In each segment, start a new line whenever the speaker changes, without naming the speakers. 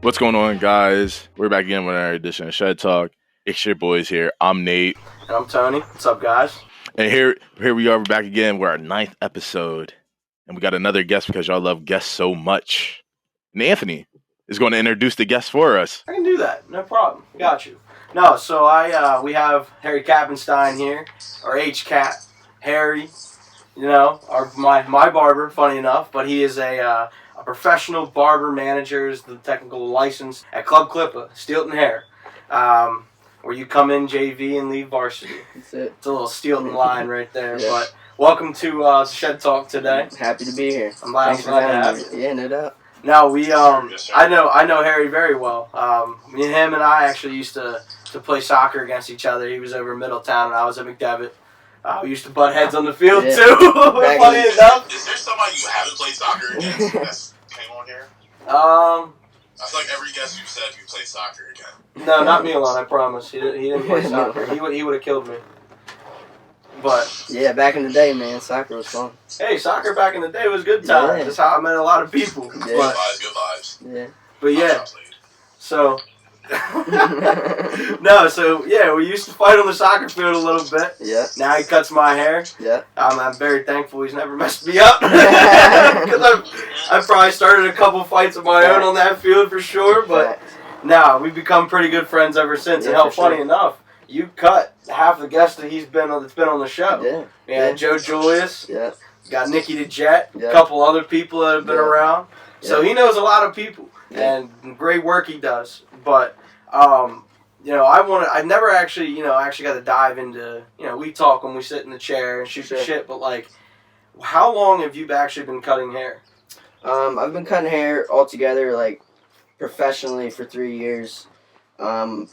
What's going on, guys? We're back again with another edition of Shed Talk. It's your boys here. I'm Nate.
And I'm Tony. What's up, guys?
And here we are. We're back again. We're our 9th episode. And we got another guest because y'all love guests so much. And Anthony is going to introduce the guest for us.
I can do that. No problem. Got you. No, so we have Harry Kapenstein here, or HKap. Harry, my barber, funny enough, but he is a professional barber manager, is the technical license at Club Clippa, Steelton Hair, where you come in JV and leave varsity.
That's it.
It's a little Steelton line right there, yeah. But welcome to Shed Talk today.
Happy to be here.
I'm glad to have you.
Yeah, no doubt.
No, I know Harry very well. Me and him and I actually used to play soccer against each other. He was over in Middletown and I was at McDevitt. We used to butt heads on the field too. Funny enough.
Is there somebody you haven't played soccer against that came on here? I feel like every guest you said you played soccer again.
No, not me alone. I promise. He didn't play soccer. He would have killed me. But
yeah, back in the day, man, soccer was fun.
Hey, soccer back in the day was good times. Yeah. That's how I met a lot of people.
Yeah.
Good vibes.
Yeah.
But yeah. So. We used to fight on the soccer field a little bit.
Yeah.
Now he cuts my hair.
Yeah.
I'm very thankful he's never messed me up. Because I've probably started a couple fights of my own on that field for sure. But we've become pretty good friends ever since.
Yeah,
and funny enough, you cut half the guests that that's been on the show.
Yeah.
Joe Julius.
Yeah.
Got Nikki the Jet.
Yeah.
A couple other people that have been around.
Yeah.
So he knows a lot of people.
Yeah.
And great work he does. But I never actually got to dive into, we talk when we sit in the chair and shoot the shit, but like, how long have you actually been cutting hair?
I've been cutting hair altogether, like, professionally for 3 years. But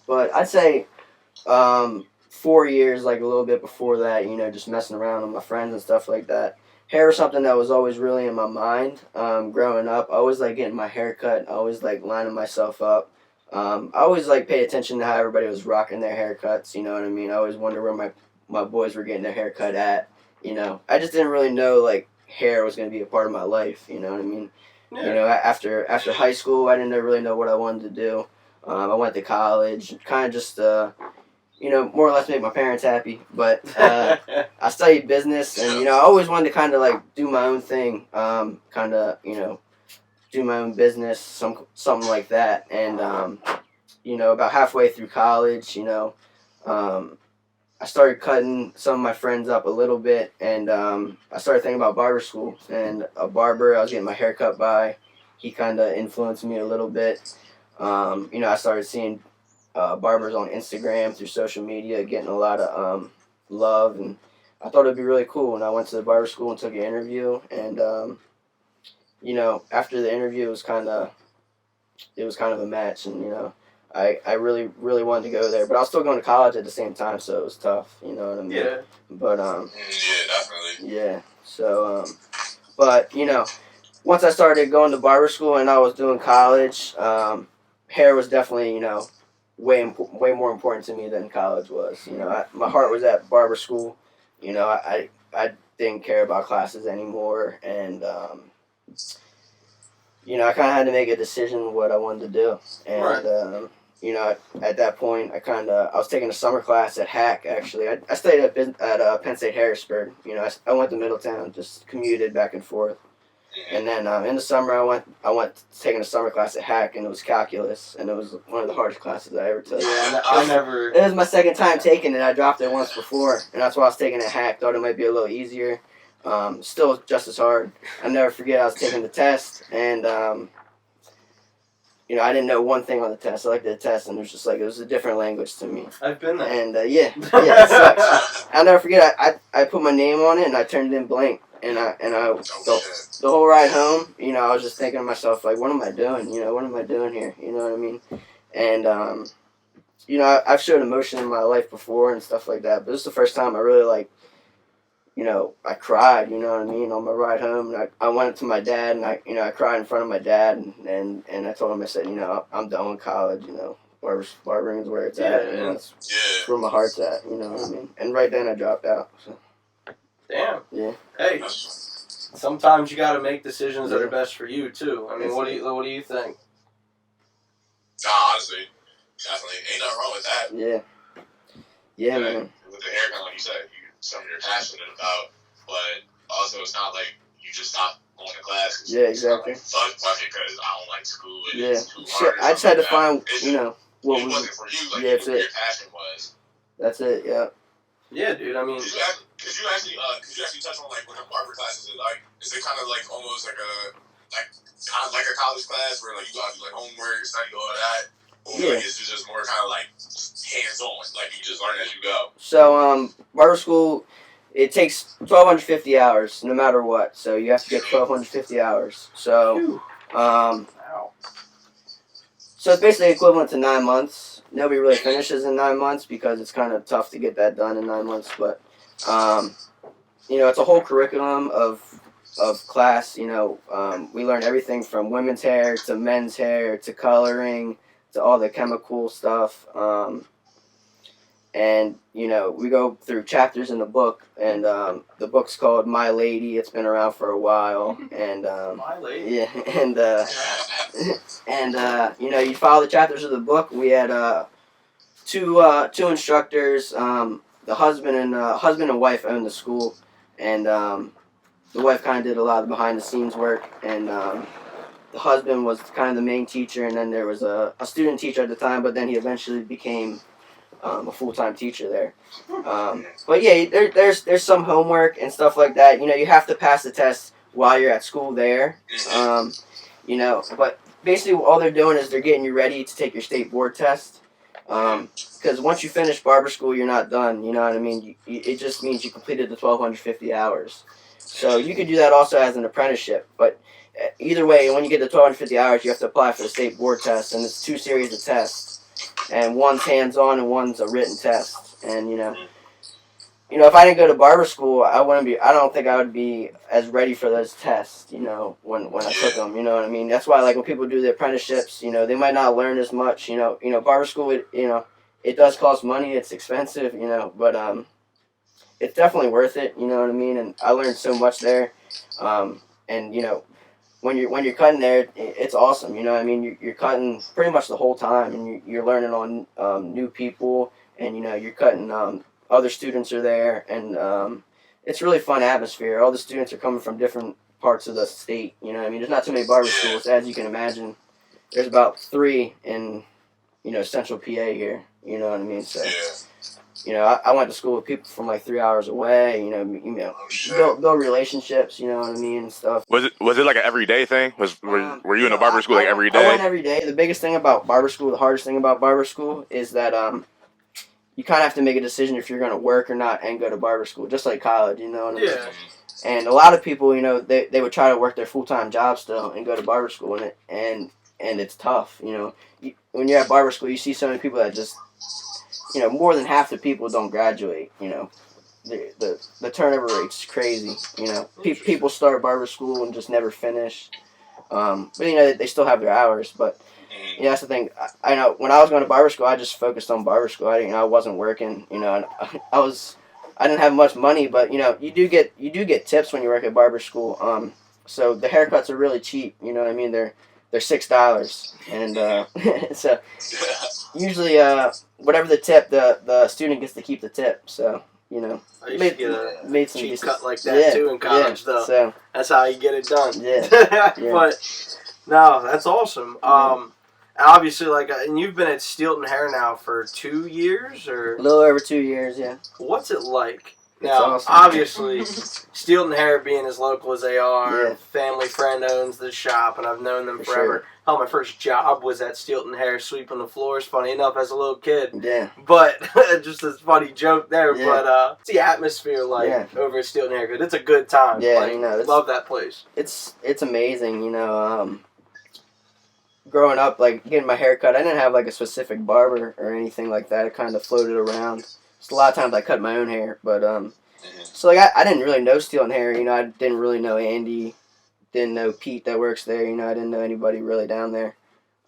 I'd say 4 years, like a little bit before that, just messing around with my friends and stuff like that. Hair was something that was always really in my mind growing up. I always like getting my hair cut. I always like lining myself up. I always like pay attention to how everybody was rocking their haircuts. You know what I mean? I always wonder where my boys were getting their haircut at. I just didn't really know like hair was going to be a part of my life. You know what I mean? Yeah. After high school, I didn't really know what I wanted to do. I went to college, kind of just more or less make my parents happy. But I studied business, and I always wanted to kind of like do my own thing, do my own business, something like that. And about halfway through college, I started cutting some of my friends up a little bit, and I started thinking about barber school. And a barber I was getting my hair cut by, he kind of influenced me a little bit. I started seeing barbers on Instagram through social media getting a lot of love, and I thought it'd be really cool. And I went to the barber school and took an interview, and after the interview, it was kind of a match, and I really really wanted to go there, but I was still going to college at the same time, so it was tough. You know what I mean?
Yeah.
But
yeah, definitely.
Yeah. So but once I started going to barber school and I was doing college, hair was definitely way more important to me than college was. My heart was at barber school. I didn't care about classes anymore, and I kind of had to make a decision what I wanted to do. And at that point, I was taking a summer class at HKap. Actually, I stayed at Penn State Harrisburg. I went to Middletown, just commuted back and forth. And then in the summer, I went taking a summer class at HKap, and it was calculus, and it was one of the hardest classes I ever took.
Yeah,
It was my second time taking it. I dropped it once before, and that's why I was taking it at HKap. Thought it might be a little easier. Still just as hard. I never forget I was taking the test, and I didn't know one thing on the test. I looked at the test, and it was just like it was a different language to me.
I've been there.
And it sucks. I'll never forget. I put my name on it, and I turned it in blank. And the whole ride home, I was just thinking to myself, like, what am I doing? What am I doing here? You know what I mean? And I've showed emotion in my life before and stuff like that, but this is the first time I really like. I cried, you know what I mean, on my ride home. And I went to my dad, and I cried in front of my dad, and I told him, I said, I'm done with college, barbering is where it's at, it's where my heart's at, you know what I mean. And right then I dropped out. So.
Damn.
Yeah.
Hey, sometimes you got to make decisions that are best for you too. I mean, what do you think?
Nah, honestly, definitely ain't nothing wrong with that.
Yeah, man.
With the haircut, like you said, something you're passionate about, but also it's not like you just stop going to class.
Yeah, exactly.
Fuck it, because I don't like school.
Yeah.
It's too hard.
I just had to find, what
it wasn't for you. Like,
yeah,
you knew what your passion was.
That's it. Yeah.
Yeah, dude. I mean,
could you actually touch on like what the barber classes is like? Is it kind of like almost like a college class where like you got to do like homework, study all that, or like is it just more kind of like hands on, like you just learn as you go?
So barber school, it takes 1,250 hours no matter what. So you have to get 1,250 hours. So so it's basically equivalent to 9 months. Nobody really finishes in 9 months because it's kind of tough to get that done in 9 months. But, it's a whole curriculum of class. We learn everything from women's hair to men's hair to coloring to all the chemical stuff. And, we go through chapters in the book. And the book's called My Lady. It's been around for a while. And
My Lady.
Yeah, and you follow the chapters of the book. We had two instructors. The husband and wife owned the school, and the wife kind of did a lot of behind the scenes work, and the husband was kind of the main teacher, and then there was a student teacher at the time, but then he eventually became a full-time teacher there. But yeah, there's some homework and stuff like that. You have to pass the test while you're at school there. But basically all they're doing is they're getting you ready to take your state board test. Because once you finish barber school, you're not done. You know what I mean? It just means you completed the 1,250 hours. So you could do that also as an apprenticeship. But either way, when you get the 1,250 hours, you have to apply for the state board test, and it's 2 series of tests. And one's hands-on and one's a written test. And, if I didn't go to barber school, I don't think I would be as ready for those tests, when I took them, you know what I mean? That's why, like, when people do the apprenticeships, they might not learn as much, barber school, it does cost money, it's expensive, but, it's definitely worth it, you know what I mean? And I learned so much there, and, when you're cutting there, it's awesome, you know what I mean? You're cutting pretty much the whole time, and you're learning on new people, and, you're cutting, other students are there, and it's really fun atmosphere. All the students are coming from different parts of the state, you know what I mean? There's not too many barber schools, as you can imagine. There's about 3 in, central PA here, you know what I mean? So, I went to school with people from like 3 hours away, build relationships, you know what I mean, and stuff.
Was it like an everyday thing? Were you in a barber school like every day?
I went every day. The biggest thing about barber school, the hardest thing about barber school is that you kind of have to make a decision if you're going to work or not and go to barber school, just like college, you know what I mean?
Yeah.
And a lot of people, they would try to work their full-time job still and go to barber school, and it's tough, when you're at barber school, you see so many people that just, more than half the people don't graduate, the turnover rate's crazy, people start barber school and just never finish, but, they still have their hours, but, that's the thing. I know when I was going to barber school, I just focused on barber school. I wasn't working, and I didn't have much money, but you do get tips when you work at barber school. So the haircuts are really cheap. You know what I mean? They're $6, and so usually whatever the tip, the student gets to keep the tip. So
I used to get a
made some
cheap
decent,
cut like that too in college, though.
So
that's how you get it done.
Yeah.
But no, that's awesome. Obviously, and you've been at Stilton Hair now for 2 years, or
a little over 2 years, yeah.
What's it like?
It's
Now,
awesome.
Obviously, Stilton Hair being as local as they are,
Yeah.
family friend owns the shop, and I've known them
For
forever.
sure.
Hell, my first job was at Stilton Hair, sweeping the floors, funny enough, as a little kid.
Yeah.
But, just a funny joke there,
Yeah.
but what's the atmosphere like over at Stilton Hair? Because it's a good time.
Yeah,
love that place.
It's amazing, growing up, getting my hair cut, I didn't have, a specific barber or anything like that. It kind of floated around. Just a lot of times I cut my own hair, but, so, I didn't really know Stilton Hair, I didn't really know Andy, didn't know Pete that works there, I didn't know anybody really down there.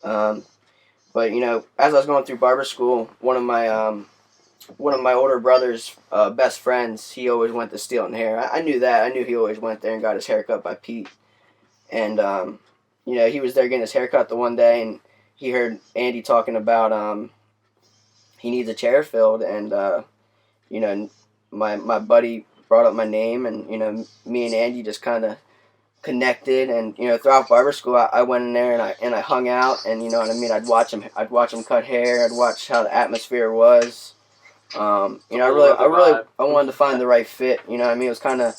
But, as I was going through barber school, one of my older brother's best friends, he always went to Stilton Hair. I knew that. I knew he always went there and got his hair cut by Pete. And, he was there getting his hair cut the one day, and he heard Andy talking about he needs a chair filled, and you know, my buddy brought up my name, and you know, me and Andy just kind of connected, and you know, throughout barber school, I went in there and I hung out, and you know what I mean. I'd watch him cut hair. I'd watch how the atmosphere was. You know, I wanted to find the right fit. You know what I mean. It was kind of,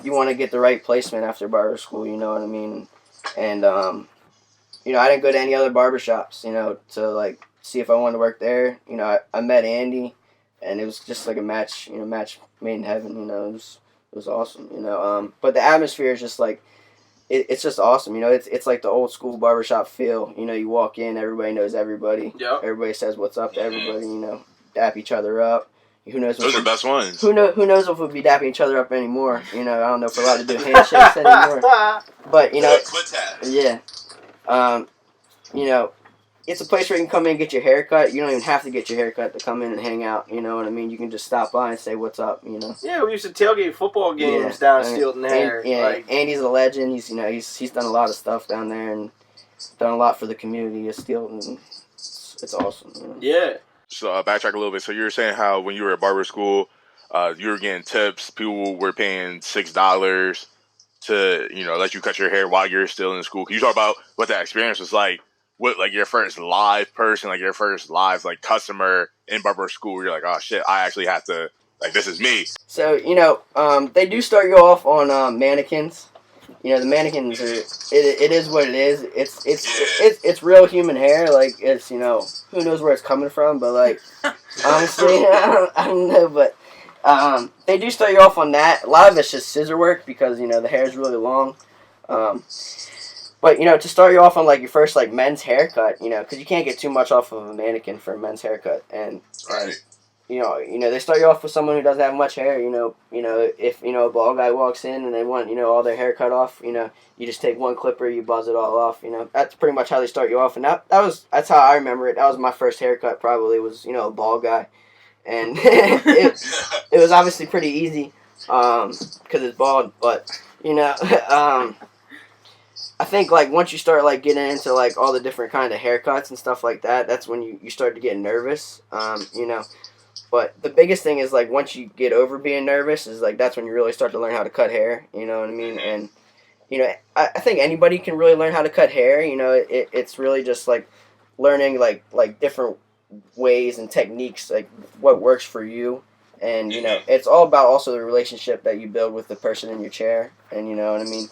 you want to get the right placement after barber school. You know what I mean. And you know, I didn't go to any other barbershops, you know, to like see if I wanted to work there. You know, I met Andy, and it was just like a match, you know, match made in heaven. You know, it was awesome. You know, but the atmosphere is just like, it's just awesome. You know, it's like the old school barbershop feel. You know, you walk in, everybody knows everybody.
Yep.
Everybody says what's up to everybody. You know, dap each other up. Who knows?
Those are the best ones.
Who knows if we'll be dapping each other up anymore? You know, I don't know if we're allowed to do handshakes anymore. But you know, yeah. You know, it's a place where you can come in and get your hair cut. You don't even have to get your hair cut to come in and hang out. You know what I mean? You can just stop by and say what's up. You know.
Yeah, we used to tailgate football games down at Steelton Hair.
Andy's a legend. He's done a lot of stuff down there and done a lot for the community of Steelton. It's awesome. You know?
Yeah.
So backtrack a little bit. So you were saying how when you were at barber school, you were getting tips. People were paying $6 to, you know, let you cut your hair while you're still in school. Can you talk about what that experience was like? What, like, your first live person, like your first live like customer in barber school? You're like, oh shit, I actually have to, like, this is me.
So you know, they do start you off on mannequins. You know, the mannequins are, it is what it is. It's real human hair. Like, it's, you know, who knows where it's coming from, but like, honestly, I don't know, but they do start you off on that. A lot of it's just scissor work because, you know, the hair is really long. But, you know, to start you off on like your first like men's haircut, you know, because you can't get too much off of a mannequin for a men's haircut, and you know, they start you off with someone who doesn't have much hair. You know, if, you know, a bald guy walks in and they want, you know, all their hair cut off, you know, you just take one clipper, you buzz it all off. You know, that's pretty much how they start you off, and that's how I remember it. That was my first haircut. Probably was, you know, a bald guy, and it was obviously pretty easy, because it's bald. But you know, I think like once you start like getting into like all the different kind of haircuts and stuff like that, that's when you start to get nervous. You know. But the biggest thing is, like, once you get over being nervous, is, like, that's when you really start to learn how to cut hair, you know what I mean? And, you know, I think anybody can really learn how to cut hair, you know? It's really just, like, learning, like different ways and techniques, like, what works for you. And, you know, it's all about also the relationship that you build with the person in your chair, and, you know what I mean?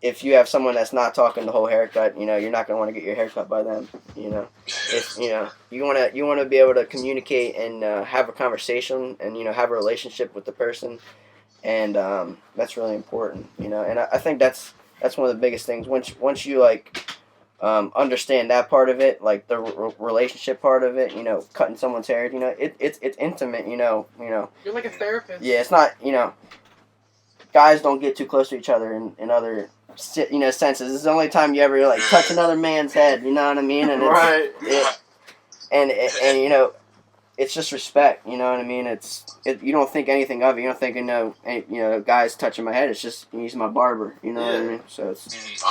If you have someone that's not talking the whole haircut, you know, you're not going to want to get your haircut by them, you know. If, you know, you want to be able to communicate and have a conversation and, you know, have a relationship with the person, and that's really important, you know. And I think that's one of the biggest things. Once you, like, understand that part of it, like the relationship part of it, you know, cutting someone's hair, you know, it's intimate, you know.
You're like a therapist.
Yeah, it's not, you know, guys don't get too close to each other in other, you know, senses. This is the only time you ever like touch another man's head. You know what I mean? And it's, and you know, it's just respect. You know what I mean? You don't think anything of it. You don't think, you know, guys touching my head. It's just, he's my barber. You know what I mean? So it's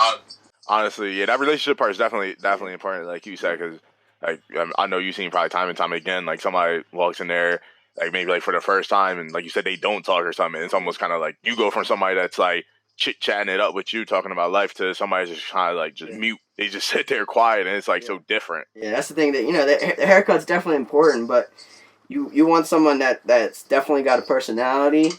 honestly, yeah, that relationship part is definitely important, like you said, because like I know you've seen probably time and time again, like somebody walks in there, like maybe like for the first time, and like you said, they don't talk or something. It's almost kind of like you go from somebody that's like chit-chatting it up with you, talking about life, to somebody just kind of like just mute. They just sit there quiet, and it's like so different.
Yeah, that's the thing, that, you know, the haircut's definitely important, but you want someone that's definitely got a personality,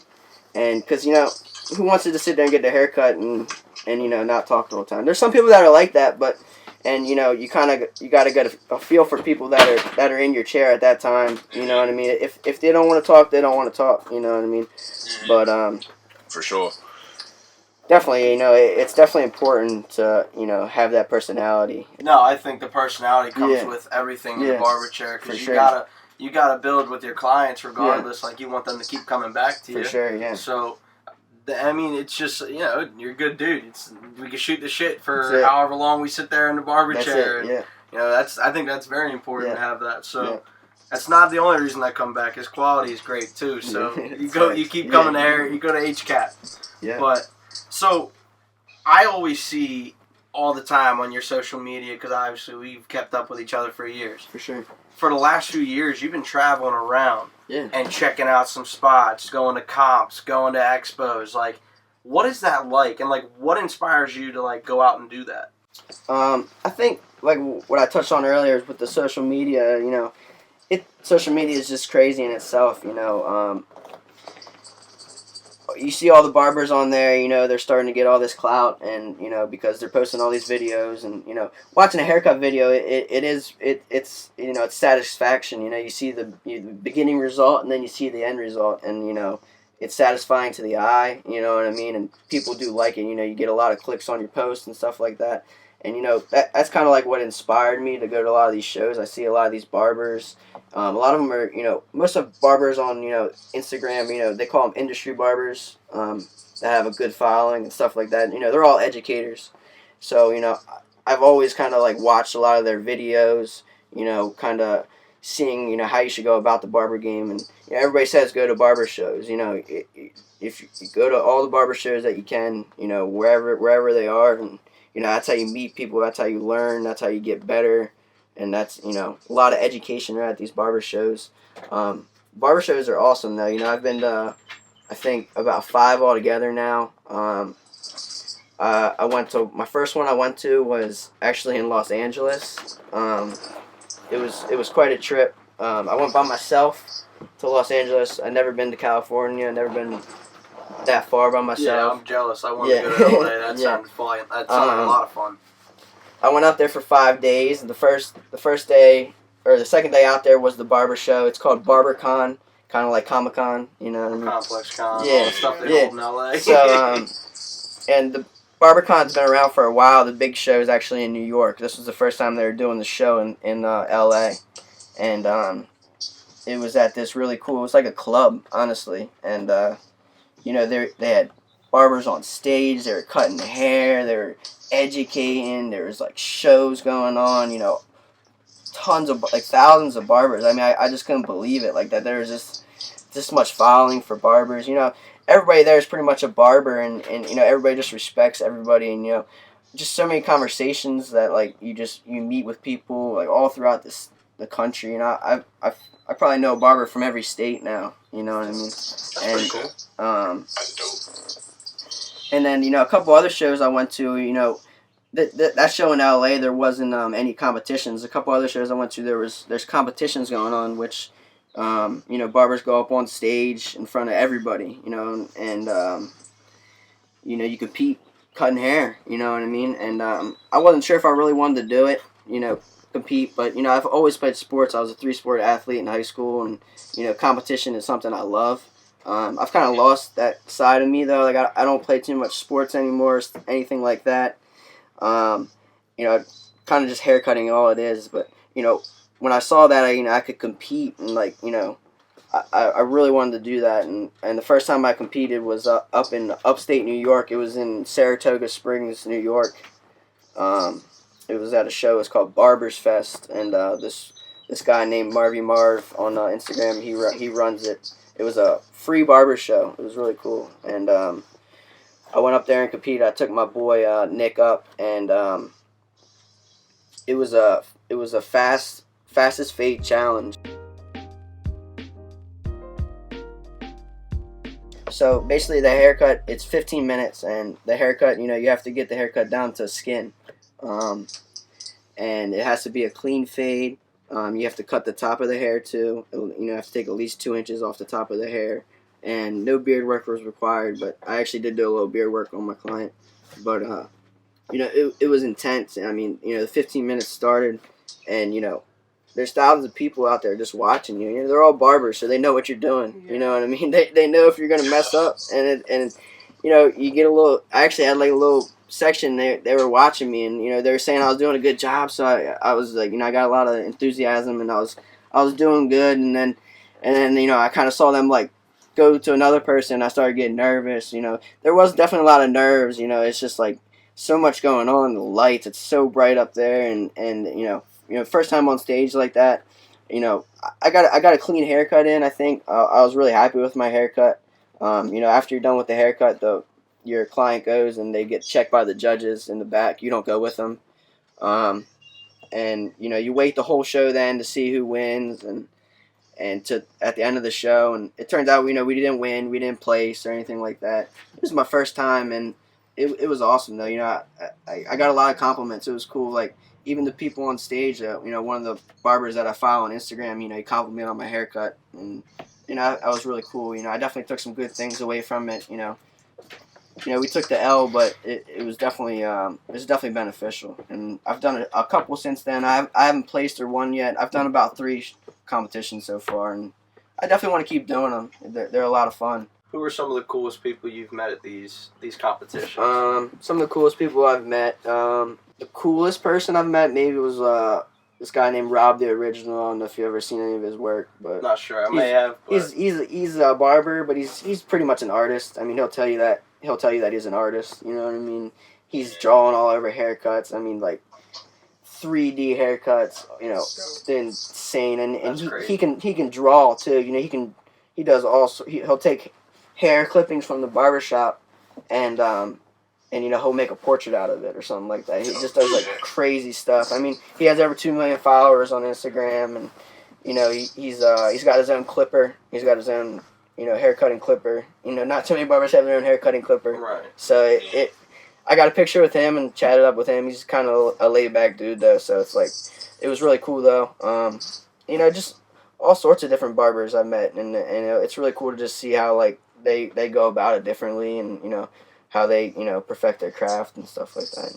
and because, you know, who wants to just sit there and get their haircut and you know, not talk the whole time? There's some people that are like that, but, and you know, you got to get a feel for people that are in your chair at that time. You know what I mean? If they don't want to talk, they don't want to talk. You know what I mean? But
for sure.
Definitely, you know, it's definitely important to, you know, have that personality.
No, I think the personality comes with everything in the barber chair, because you gotta build with your clients regardless. Like, you want them to keep coming back to you.
For sure, yeah.
So, I mean, it's just, you know, you're a good dude. We can shoot the shit for however long we sit there in the barber chair. And, you know, I think that's very important to have that. So. That's not the only reason I come back. His quality is great too. So you keep coming there. You go to HKap.
Yeah.
But so I always see all the time on your social media because obviously we've kept up with each other for years.
For sure.
For the last few years, you've been traveling around
Yeah.
and checking out some spots, going to comps, going to expos. Like, what is that like? And, like, what inspires you to, like, go out and do that?
I think, like, what I touched on earlier is with the social media, you know, social media is just crazy in itself, you know. You see all the barbers on there, you know, they're starting to get all this clout, and, you know, because they're posting all these videos, and, you know, watching a haircut video, it's you know, it's satisfaction, you know, you see the beginning result, and then you see the end result, and, you know, it's satisfying to the eye, you know what I mean, and people do like it, you know, you get a lot of clicks on your posts and stuff like that, and, you know, that's kind of like what inspired me to go to a lot of these shows. I see a lot of these barbers. A lot of them are, you know, most of barbers on, you know, Instagram, you know, they call them industry barbers that have a good following and stuff like that. You know, they're all educators. So, you know, I've always kind of, like, watched a lot of their videos, you know, kind of seeing, you know, how you should go about the barber game. And, you know, everybody says go to barber shows. You know, if you go to all the barber shows that you can, you know, wherever they are, and, you know, that's how you meet people, that's how you learn, that's how you get better. And that's, you know, a lot of education right at these barber shows. Barber shows are awesome, though. You know, I've been to, I think, about 5 altogether now. I went to, my first one I went to was actually in Los Angeles. It was quite a trip. I went by myself to Los Angeles. I'd never been to California, never been that far by myself.
Yeah, I'm jealous. I wanted to go to LA. That sounded fun. That sounded a lot of fun.
I went out there for 5 days. The first day, or the second day out there was the barber show. It's called Barber Con, kind of like Comic-Con, you know what I mean?
Complex Con,
Yeah,
all the stuff they hold in LA.
So, and the Barber Con's been around for a while. The big show is actually in New York. This was the first time they were doing the show in LA. And it was at this really cool, it was like a club, honestly. And, you know, they had barbers on stage, they were cutting hair, they were educating, there was like shows going on, you know, tons of, like, thousands of barbers. I mean, I just couldn't believe it, like, that there was just this much following for barbers. You know, everybody there is pretty much a barber, and you know, everybody just respects everybody, and, you know, just so many conversations that, like, you meet with people, like, all throughout the country. You know, I probably know a barber from every state now, you know what I mean?
That's pretty cool. That's dope.
And then, you know, a couple other shows I went to, you know, that show in LA, there wasn't any competitions. A couple other shows I went to, there's competitions going on, which, you know, barbers go up on stage in front of everybody, you know, and, you know, you compete cutting hair, you know what I mean? And I wasn't sure if I really wanted to do it, you know, compete, but, you know, I've always played sports. I was a 3-sport athlete in high school, and, you know, competition is something I love. I've kind of lost that side of me, though. Like, I don't play too much sports anymore, anything like that. You know, kind of just haircutting all it is. But, you know, when I saw that, I could compete, and, like, you know, I really wanted to do that. And the first time I competed was up in upstate New York. It was in Saratoga Springs, New York. It was at a show. It's called Barber's Fest, and this guy named Marvy Marv on Instagram, he runs it. It was a free barber show. It was really cool. And I went up there and competed. I took my boy Nick up, and it was a fastest fade challenge. So basically the haircut, it's 15 minutes, and the haircut, you know, you have to get the haircut down to skin. And it has to be a clean fade. You have to cut the top of the hair too. You know, you have to take at least 2 inches off the top of the hair. And no beard work was required, but I actually did do a little beard work on my client. But, you know, it was intense. I mean, you know, the 15 minutes started, and, you know, there's thousands of people out there just watching you. You know, they're all barbers, so they know what you're doing. You know what I mean? They know if you're going to mess up. And you know, you get a little, I actually had like a little section they were watching me, and, you know, they were saying I was doing a good job, so I was like, you know, I got a lot of enthusiasm, and I was doing good, and then you know, I kind of saw them like go to another person. I started getting nervous. You know, there was definitely a lot of nerves. You know, it's just like so much going on. The lights, it's so bright up there, and you know, first time on stage like that. You know, I got a clean haircut in. I think I was really happy with my haircut. You know, after you're done with the haircut, the your client goes and they get checked by the judges in the back. You don't go with them. And you wait the whole show then to see who wins and to at the end of the show, and it turns out we didn't win, we didn't place or anything like that. It was my first time, and it was awesome though. I got a lot of compliments. It was cool. Like even the people on stage, one of the barbers that I follow on Instagram, he complimented on my haircut, and I was really cool. I definitely took some good things away from it. We took the L, but it was definitely beneficial. And I've done a couple since then. I haven't placed or won yet. I've done about 3 competitions so far, and I definitely want to keep doing them. They're a lot of fun.
Who are some of the coolest people you've met at these competitions?
Some of the coolest people I've met. The coolest person I've met maybe was this guy named Rob the Original. I don't know if you've ever seen any of his work, but
not sure. I may have. But...
He's a barber, but he's pretty much an artist. I mean, he'll tell you that he's an artist. You know what I mean? He's drawing all over haircuts. I mean, like 3D haircuts. They're insane, and he can draw too. He does also. He'll take hair clippings from the barbershop and he'll make a portrait out of it or something like that. He just does like crazy stuff. I mean, he has over 2 million followers on Instagram, and he's got his own clipper. He's got his own hair cutting clipper. Not too many barbers have their own hair cutting clipper.
Right.
So I got a picture with him and chatted up with him. He's kind of a laid back dude though, so it's like it was really cool though. Just all sorts of different barbers I've met, and it's really cool to just see how like they go about it differently, and how they perfect their craft and stuff like that.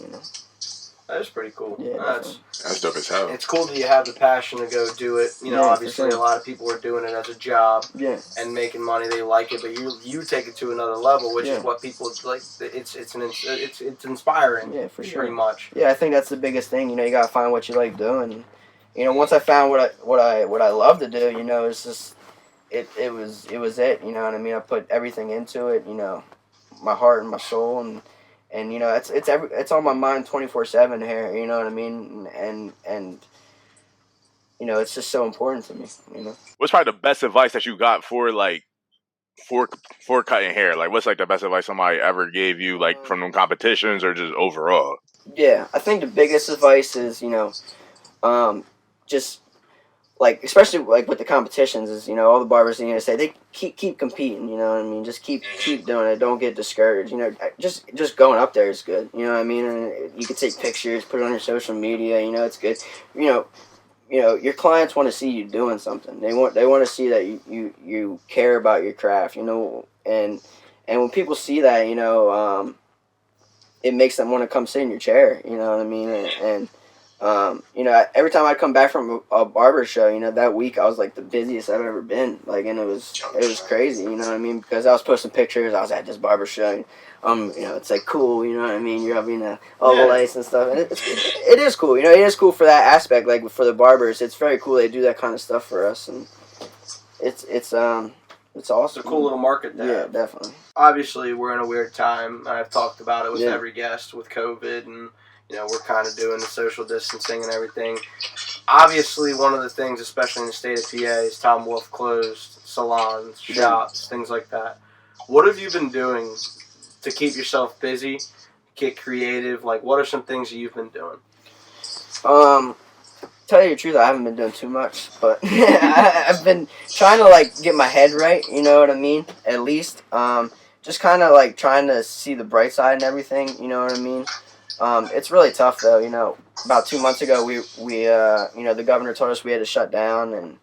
That is pretty cool.
Yeah,
that's dope as hell.
It's cool that you have the passion to go do it. Obviously a lot of people are doing it as a job and making money. They like it, but you take it to another level, which is what people like. It's inspiring.
Yeah, for sure.
Pretty much.
Yeah, I think that's the biggest thing. You gotta find what you like doing. Once I found what I love to do, it's just it was it. You know what I mean? I put everything into it. My heart and my soul, and it's on my mind 24/7 hair. You know what I mean? And it's just so important to me.
What's probably the best advice that you got for cutting hair? Like, what's like the best advice somebody ever gave you, like from them competitions or just overall?
Yeah, I think the biggest advice is just like, especially like with the competitions, is all the barbers say they keep competing. You know what I mean? Just keep doing it. Don't get discouraged. Just going up there is good. You know what I mean? And you can take pictures, put it on your social media. It's good. Your clients want to see you doing something. They want to see that you care about your craft. And when people see that, it makes them want to come sit in your chair. You know what I mean? And every time I come back from a barber show, that week I was like the busiest I've ever been. Like, and it was crazy. You know what I mean? Because I was posting pictures. I was at this barber show. It's like cool. You know what I mean? You're having all the lights and stuff. And it is cool. It is cool for that aspect. Like for the barbers, it's very cool. They do that kind of stuff for us, and it's awesome.
It's a cool little market there.
Yeah, definitely.
Obviously, we're in a weird time. I've talked about it with every guest with COVID, and we're kind of doing the social distancing and everything. Obviously, one of the things, especially in the state of PA, is Tom Wolfe closed salons, shops, things like that. What have you been doing to keep yourself busy, get creative? Like, what are some things that you've been doing?
Tell you the truth, I haven't been doing too much, but I've been trying to like get my head right. You know what I mean? At least, just kind of like trying to see the bright side and everything. You know what I mean? It's really tough though. About 2 months ago, we the governor told us we had to shut down and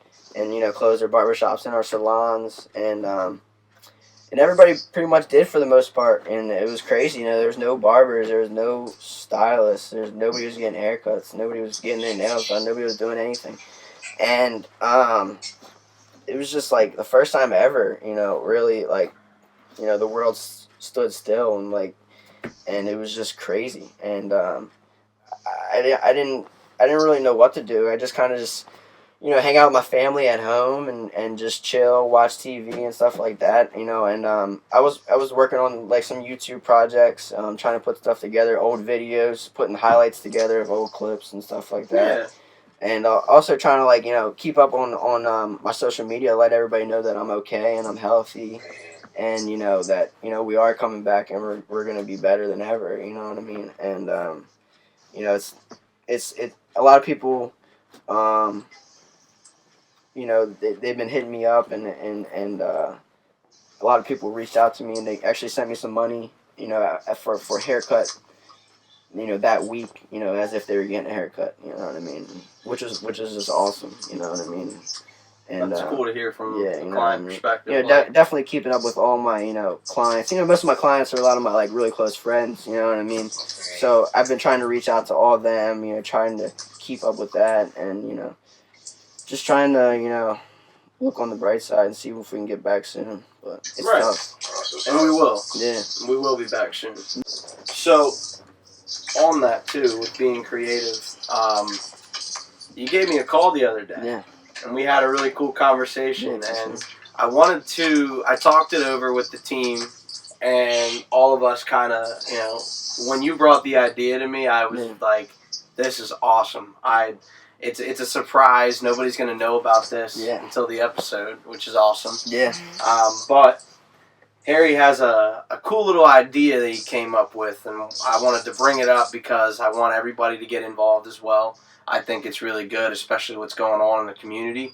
close our barbershops and our salons, and everybody pretty much did for the most part, and it was crazy. There was no barbers, there was no stylists, nobody was getting haircuts, nobody was getting their nails done, nobody was doing anything, and it was just like the first time ever, really like, the world stood still and it was just crazy, and I didn't really know what to do. I just kind of hang out with my family at home and just chill, watch TV and stuff like that, and I was working on like some YouTube projects, trying to put stuff together, old videos, putting highlights together of old clips and stuff like that, and also trying to keep up on my social media, let everybody know that I'm okay and I'm healthy, and that we are coming back, and we're gonna be better than ever. You know what I mean? And it's a lot of people. They've been hitting me up, and a lot of people reached out to me, and they actually sent me some money, for haircut, that week, as if they were getting a haircut, you know what I mean? Which is just awesome, you know what I mean? And
that's cool to hear from a
client
client perspective.
Definitely keeping up with all my, clients. Most of my clients are a lot of my, like, really close friends, you know what I mean? So I've been trying to reach out to all of them, trying to keep up with that, and, just trying to, look on the bright side and see if we can get back soon. But it's tough.
And we will.
Yeah.
We will be back soon. So, on that, too, with being creative, you gave me a call the other day.
Yeah.
And we had a really cool conversation.
Yeah,
and I talked it over with the team, and all of us kind of, when you brought the idea to me, I was like, this is awesome. It's a surprise. Nobody's going to know about this until the episode, which is awesome.
Yeah.
But Harry has a cool little idea that he came up with, and I wanted to bring it up because I want everybody to get involved as well. I think it's really good, especially what's going on in the community.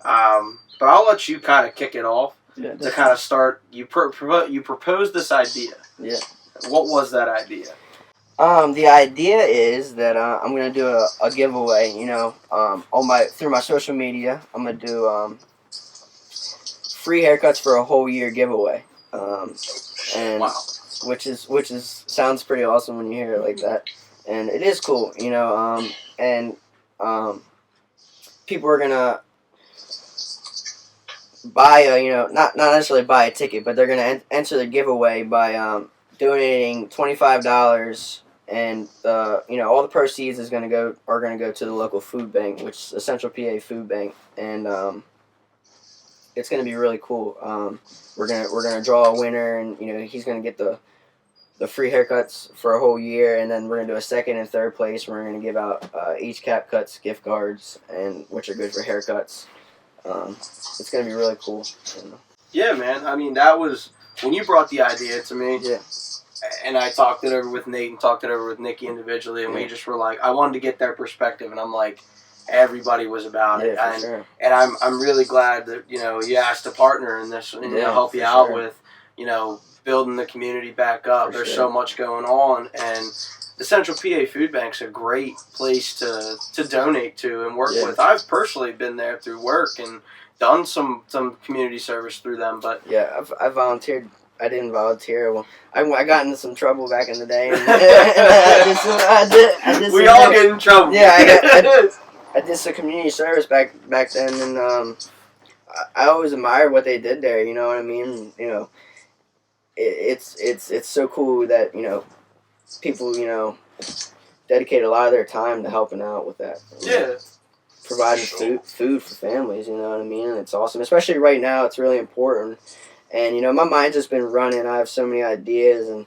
But I'll let you kind of kick it off to kind of start. You proposed this idea.
Yeah.
What was that idea?
The idea is that I'm gonna do a giveaway. Through my social media, I'm gonna do free haircuts for a whole year giveaway. And
wow.
which is sounds pretty awesome when you hear it like that, and it is cool. People are gonna buy not necessarily buy a ticket, but they're gonna enter the giveaway by donating $25, and all the proceeds are gonna go to the local food bank, which is the Central PA Food Bank, and it's gonna be really cool. We're gonna draw a winner, and he's gonna get the free haircuts for a whole year, and then we're gonna do a second and third place. We're gonna give out HKap cuts gift cards, and which are good for haircuts. It's gonna be really cool.
Yeah, man. I mean, that was when you brought the idea to me.
Yeah.
And I talked it over with Nate and talked it over with Nikki individually, and we just were like, I wanted to get their perspective, and I'm like, everybody was about it.
For sure.
And I'm really glad that you asked a partner in this and help you out with building the community back up. There's so much going on, and the Central PA Food Bank's a great place to donate to and work with. I've personally been there through work and done some community service through them, but
I volunteered. I didn't volunteer. Well, I got into some trouble back in the day. And I did
we all get in trouble.
Yeah, I did some community service back then, and I always admired what they did there. You know what I mean? It's so cool that people dedicate a lot of their time to helping out with that. Providing food for families. You know what I mean? And it's awesome, especially right now. It's really important. And my mind's just been running. I have so many ideas, and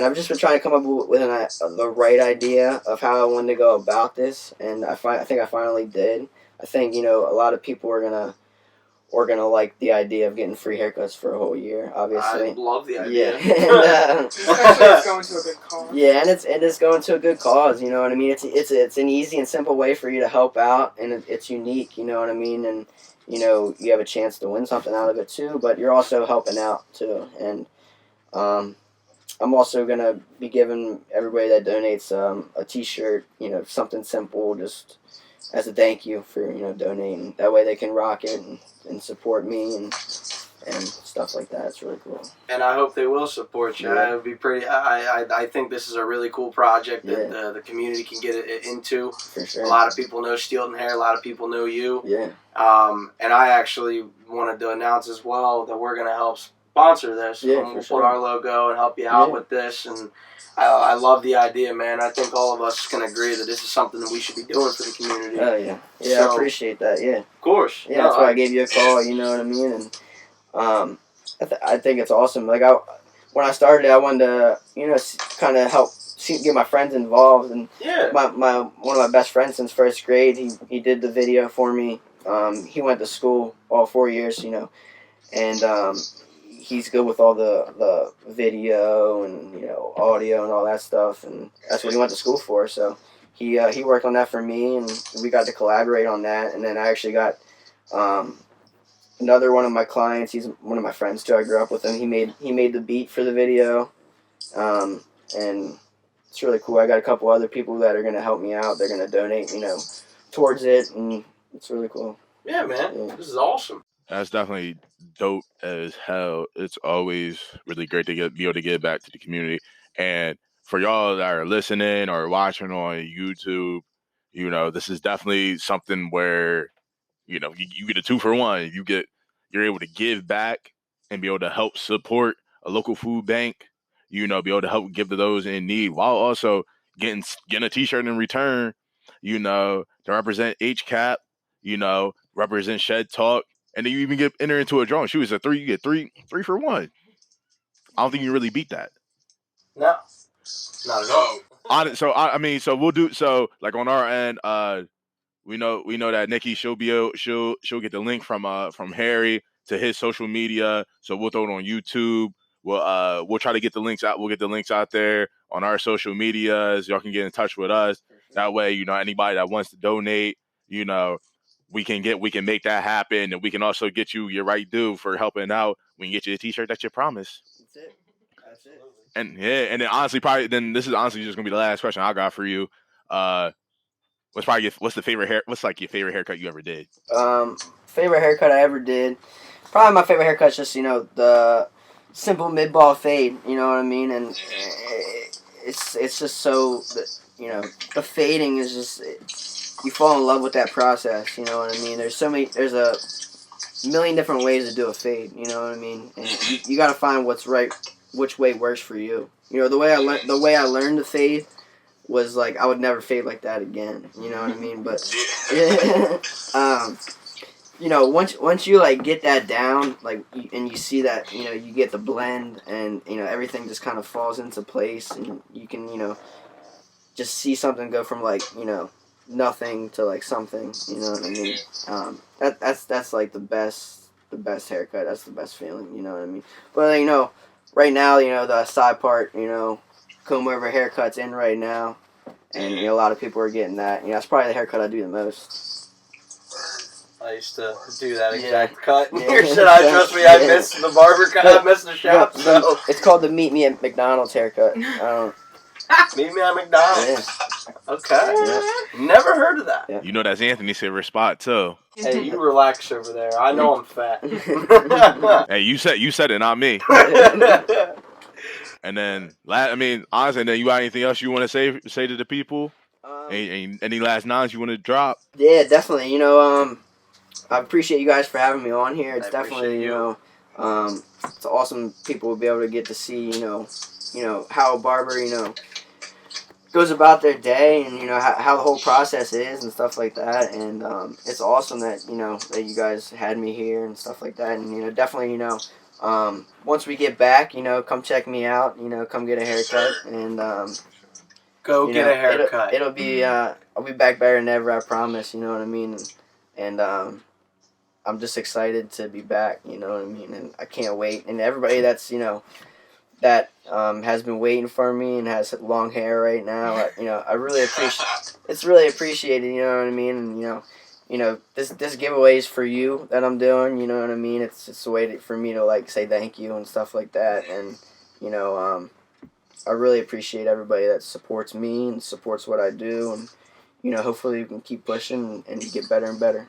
I've just been trying to come up with the right idea of how I wanted to go about this. And I think I finally did. I think a lot of people are gonna like the idea of getting free haircuts for a whole year. Obviously,
I love the idea.
Yeah,
especially it's going to a good cause.
Yeah, and it's going to a good cause. You know what I mean? It's an easy and simple way for you to help out, and it's unique. You know what I mean? And you have a chance to win something out of it too, but you're also helping out too. And I'm also gonna be giving everybody that donates a T-shirt, something simple, just as a thank you for donating. That way they can rock it and support me and stuff like that. It's really cool.
And I hope they will support you.
Yeah.
It would be pretty. I think this is a really cool project that the community can get it into.
For sure.
A lot of people know Steelton Hair. A lot of people know you.
Yeah.
And I actually wanted to announce as well that we're going to help sponsor this.
Yeah,
We'll
for
put our logo and help you out with this. And I love the idea, man. I think all of us can agree that this is something that we should be doing for the community.
Oh, yeah. Yeah, so, I appreciate that, yeah.
Of course.
Yeah, that's why I gave you a call, you know what I mean? And I think it's awesome. Like, when I started, I wanted to, kind of help get my friends involved. And one of my best friends since first grade, he did the video for me. He went to school all 4 years, and he's good with all the video and audio and all that stuff, and that's what he went to school for. So he worked on that for me, and we got to collaborate on that. And then I actually got another one of my clients. He's one of my friends too. I grew up with him. He made the beat for the video, and it's really cool. I got a couple other people that are gonna help me out. They're gonna donate, towards it, and it's really cool.
Yeah, man, this is awesome.
That's definitely dope as hell. It's always really great to be able to give back to the community. And for y'all that are listening or watching on YouTube, this is definitely something where, you get a 2-for-1. You're able to give back and be able to help support a local food bank, be able to help give to those in need while also getting a t-shirt in return, to represent HKap, represent Shed Talk. And then you even enter into a drawing. Shoot, it's you get 3-for-1. I don't think you really beat that.
No, not at all.
So we'll do so like on our end. We know that Nikki she'll get the link from Harry to his social media. So we'll throw it on YouTube. We'll try to get the links out. We'll get the links out there on our social medias. Y'all can get in touch with us. That way, anybody that wants to donate, we can make that happen, and we can also get you your right due for helping out. We can get you a t-shirt that you promised.
That's it.
And and then honestly, this is honestly just gonna be the last question I got for you. What's your favorite haircut you ever did?
Favorite haircut I ever did. Probably my favorite haircut's just the simple mid-ball fade. You know what I mean? And it's just so the fading is just you fall in love with that process. You know what I mean? There's a million different ways to do a fade. You know what I mean? And you got to find what's right, which way works for you. The way I learned to fade was like I would never fade like that again. You know what I mean? But once you like get that down, like and you see that you get the blend and everything just kind of falls into place, and you can just see something go from like nothing to like something. You know what I mean? That's like the best haircut. That's the best feeling. You know what I mean? But right now the side part comb over haircut's in right now, and a lot of people are getting that. That's probably the haircut I do the most.
I used to do that exact cut. Trust me, I missed the barber cut. I missed the shop. So
it's called the Meet Me at McDonald's haircut.
Meet me at McDonald's.
Yeah.
Okay.
Yeah.
Never heard of that.
Yeah.
That's Anthony's favorite spot too.
Hey, you relax over there. I know I'm fat.
Hey, you said it, not me. And then, honestly, then you got anything else you want to say to the people? Any last nines you want to drop?
Yeah, definitely. I appreciate you guys for having me on here. It's definitely it's awesome. People will be able to get to see how a barber goes about their day, and how the whole process is and stuff like that. And it's awesome that that you guys had me here and stuff like that. And definitely once we get back, come check me out. Come get a haircut, and
go get a haircut.
It'll be I'll be back better than ever. I promise. You know what I mean? And I'm just excited to be back. You know what I mean? And I can't wait. And everybody that's that has been waiting for me and has long hair right now. I really appreciate. It's really appreciated. You know what I mean? And this giveaway is for you that I'm doing. You know what I mean? It's a way for me to like say thank you and stuff like that. And I really appreciate everybody that supports me and supports what I do. And hopefully we can keep pushing and get better and better.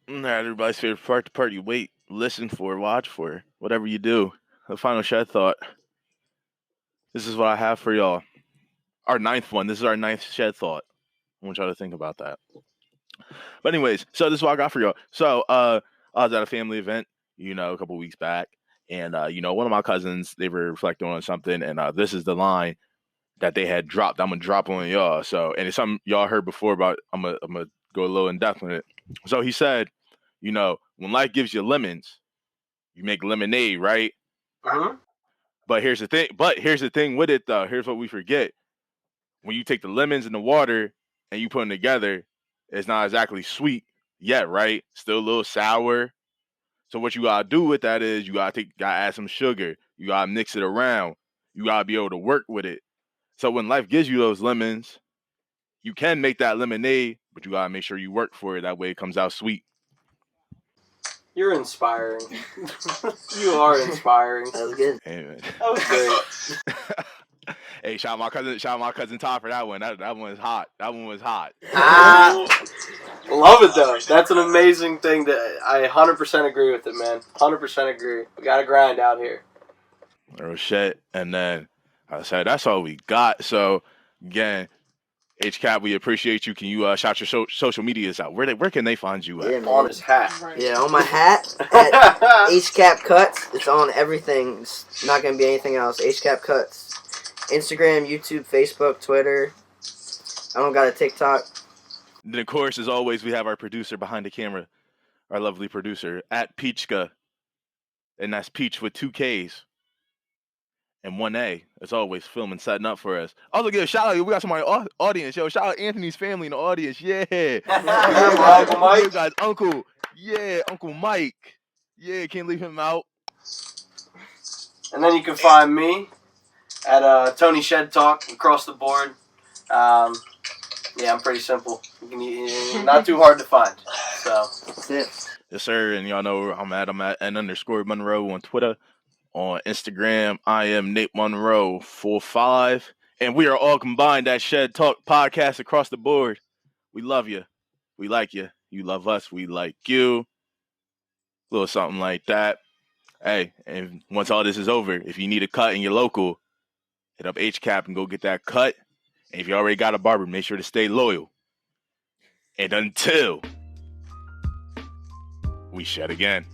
Everybody's favorite part, the part you wait, listen for, watch for, whatever you do. The final shed thought. This is what I have for y'all. Our ninth one. This is our ninth shed thought. I want y'all to think about that. But anyways, so this is what I got for y'all. So I was at a family event, a couple weeks back, and one of my cousins, they were reflecting on something, and this is the line that they had dropped. I'm gonna drop on y'all. So, and it's something y'all heard before, but I'm gonna go a little in depth on it. So he said, when life gives you lemons, you make lemonade, right?
Uh-huh.
But here's the thing with it though. Here's what we forget. When you take the lemons and the water and you put them together, it's not exactly sweet yet, right? Still a little sour. So what you gotta do with that is you gotta add some sugar. You gotta mix it around. You gotta be able to work with it. So when life gives you those lemons, you can make that lemonade, but you gotta make sure you work for it. That way it comes out sweet.
You're inspiring. You are inspiring.
That was good.
Amen.
That was great.
Hey, shout out my cousin Todd for that one. That one was hot. That one was hot.
Love it though. That's an amazing thing. I 100% agree with it, man. 100% agree. We gotta grind out here.
Oh shit. And then I said that's all we got. So again, HKap, we appreciate you. Can you shout your social medias out? Where can they find you at?
Yeah, man.
On his hat.
Right.
Yeah, on my hat at HKap Cuts. It's on everything. It's not gonna be anything else. HKap Cuts. Instagram, YouTube, Facebook, Twitter. I don't got a TikTok.
Then of course, as always, we have our producer behind the camera, our lovely producer at Peachka, and that's Peach with 2 Ks and 1 A. As always, filming, setting up for us. Also, give a shout out. We got somebody in the audience. Yo, shout out Anthony's family in the audience. Yeah.
Uncle Mike.
You guys, Uncle. Yeah, Uncle Mike. Yeah, can't leave him out.
And then you can find me at Tony Shed Talk across the board. Yeah, I'm pretty simple. Not too hard to find. So
That's it.
Yes, sir. And y'all know where I'm at N_Monroe on Twitter. On Instagram, I am Nate Monroe 45. And we are all combined at Shed Talk Podcast across the board. We love you. We like you. You love us. We like you. A little something like that. Hey, and once all this is over, if you need a cut in your local, hit up HKap and go get that cut. And if you already got a barber, make sure to stay loyal. And until we shed again.